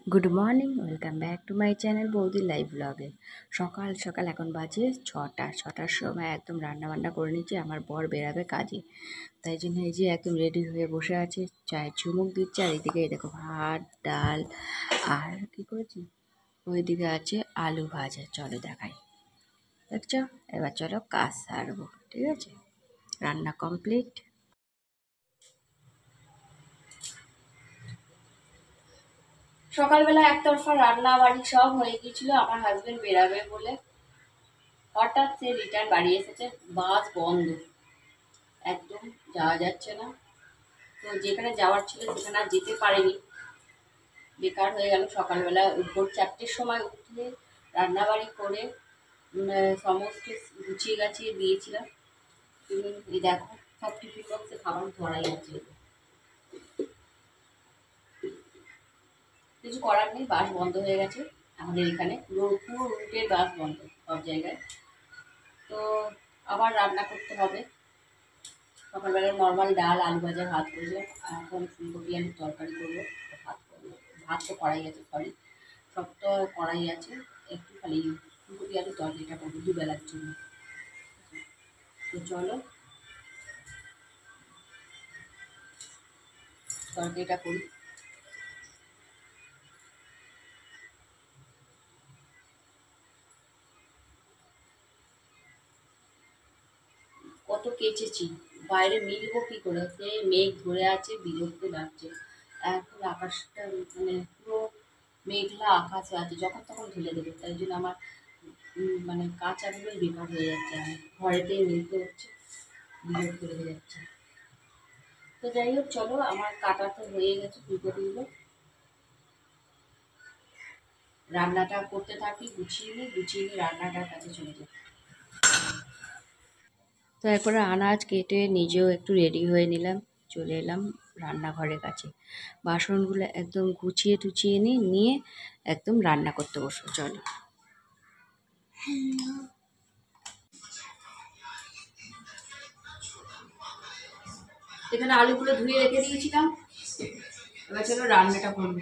Good morning, welcome back to my channel বৌদি live ব্লগে। সকাল সকাল এখন বাজে ছটার সময় একদম রান্না বান্না করে নিচ্ছি। আমার বর বেরাবে কাজে, তাই জন্য এই যে একদম রেডি হয়ে বসে আছে, চায়ের চুমুক দিচ্ছে। আর এইদিকে এই দেখো ভাত ডাল আর কি করেছি, ওইদিকে আছে আলু ভাজা। চলো দেখাই, দেখছো? এবার চলো কাজ সারবো, ঠিক আছে? রান্না কমপ্লিট। সকালবেলা একতরফা রান্না বাড়ি সব হয়ে গিয়েছিল আমার হাজবেন্ড বেরাবে বলে। হঠাৎ সে রিটার্ন বাড়ি এসেছে, বাস বন্ধ, একদম যাওয়া যাচ্ছে না। তো যেখানে যাওয়ার ছিল সেখানে আর যেতে পারেনি, বেকার হয়ে গেল। সকালবেলা ভোর 4টের সময় উঠে রান্নাবাড়ি করে সমস্ত গুছিয়ে গাছিয়ে দিয়েছিলাম। তুমি এই দেখো, সব টিফিন বক্সে খাবার ধরাই আছে। কিছু করার নেই, বাস বন্ধ হয়ে গেছে আমাদের এখানে, পুরো পুরো রুটের বাস বন্ধ সব জায়গায়। তো আবার রান্না করতে হবে। সকালবেলা নর্মাল ডাল আলু ভাজা ভাত করলাম, এখন ফুলকপি আলুর তরকারি করবো। ভাত করবো, ভাত তো কড়াই আছে, সরি, সব তো কড়াই আছে, একটু খালি ফুলকপি আলুর তরকারিটা করবো দুবেলার জন্য। তো চলো তরকারিটা করি। কত কেচেছি, বাইরে মিলবো কি করে, সে মেঘ ধরে আছে, বিরক্ত লাগছে। এখন আকাশটা মানে পুরো মেঘলা আকাশে আছে, যখন তখন ঢেলে দেবে। তাই জন্য আমার মানে কাঁচাগুলোই বেকার হয়ে যাচ্ছে, আমি ঘরেতেই মিলতে হচ্ছে, বিরক্ত লেগে যাচ্ছে। তো যাই হোক, চলো আমার কাটা তো হয়ে গেছে ফুলকপিগুলো, রান্নাটা করতে থাকি, গুছিয়ে নিই রান্নাটার কাছে চলে যাই। তো এরপরে আনাজ কেটে নিজেও একটু রেডি হয়ে নিলাম, চলে এলাম রান্নাঘরের কাছে। বাসনগুলো একদম গুছিয়ে টুচিয়ে নিয়ে একদম রান্না করতে বসবো, চলো। এখানে আলুগুলো ধুয়ে রেখে দিয়েছিলাম, এবার চলো রান্নাটা করবো।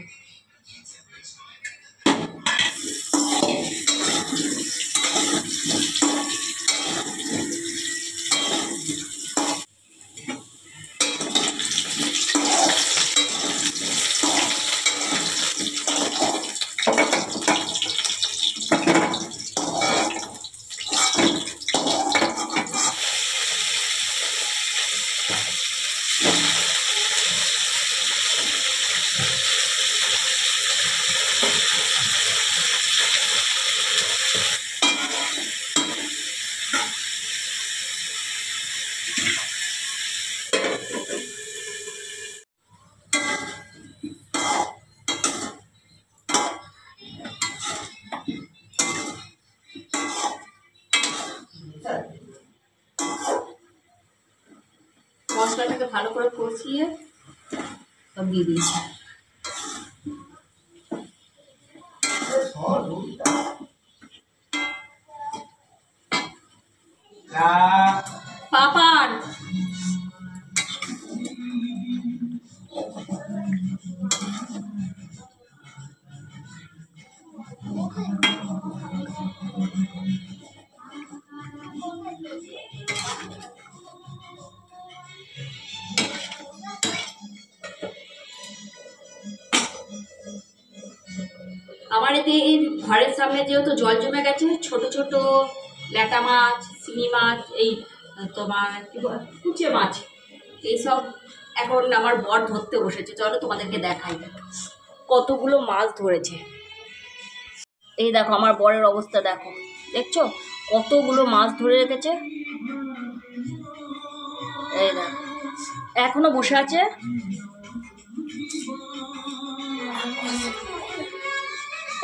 মশলাটাকে ভালো করে কষিয়ে সব দিয়ে দিয়েছি। পাপান আমার এতে এই ঘরের সামনে যেহেতু জল জমে গেছে, ছোট ছোট ল্যাটা মাছ, শিঙি মাছ, এই তোমার কি কুচে মাছ, এইসব এখন আমার বর ধরতে বসেছে। চলো তোমাদেরকে দেখাই কতগুলো মাছ ধরেছে। এই দেখো আমার বরের অবস্থা, দেখো, দেখছো কতগুলো মাছ ধরে রেখেছে। এই দেখো এখনো বসে আছে।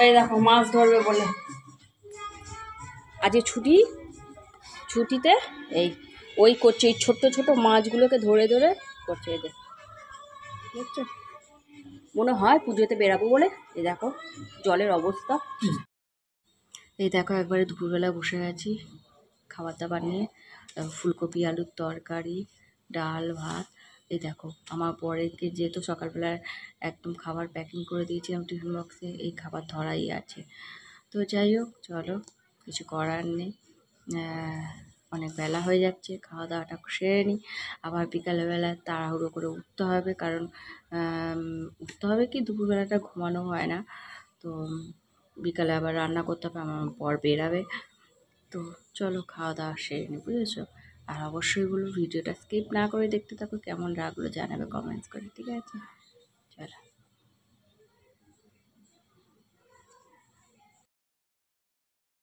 এই দেখো মাছ ধরবে বলে আজকে ছুটিতে এই ওই করছে, এই ছোট্ট ছোট মাছগুলোকে ধরে ধরে করছে। এদের দেখছো, মনে হয় পুজোতে বেরাবো বলে। এই দেখো জলের অবস্থা। এই দেখো একবারে দুপুরবেলা বসে আছি খাবার দাবার নিয়ে, ফুলকপি আলুর তরকারি, ডাল ভাত। এই দেখো আমার বরেরকে যেহেতু সকালবেলা একদম খাবার প্যাকিং করে দিয়েছিলাম টিফিন বক্সে, এই খাবার ধরাই আছে। তো যাই হোক চলো, কিছু করার নেই, অনেক বেলা হয়ে যাচ্ছে, খাওয়া দাওয়াটা সেরে নিই। আবার বিকালবেলা তাড়াহুড়ো করে উঠতে হবে, কারণ উঠতে হবে কি দুপুরবেলাটা ঘুমানো হয় না, তো বিকালে আবার রান্না করতে হবে, আমার বর বেরাবে। তো চলো খাওয়া দাওয়া সেরে নিই, বুঝেছো? আর অবশ্যই বলো ভিডিওটা স্কিপ না করে দেখতে থাকো, কেমন লাগলো জানাবে কমেন্টস করে, ঠিক আছে? চলো।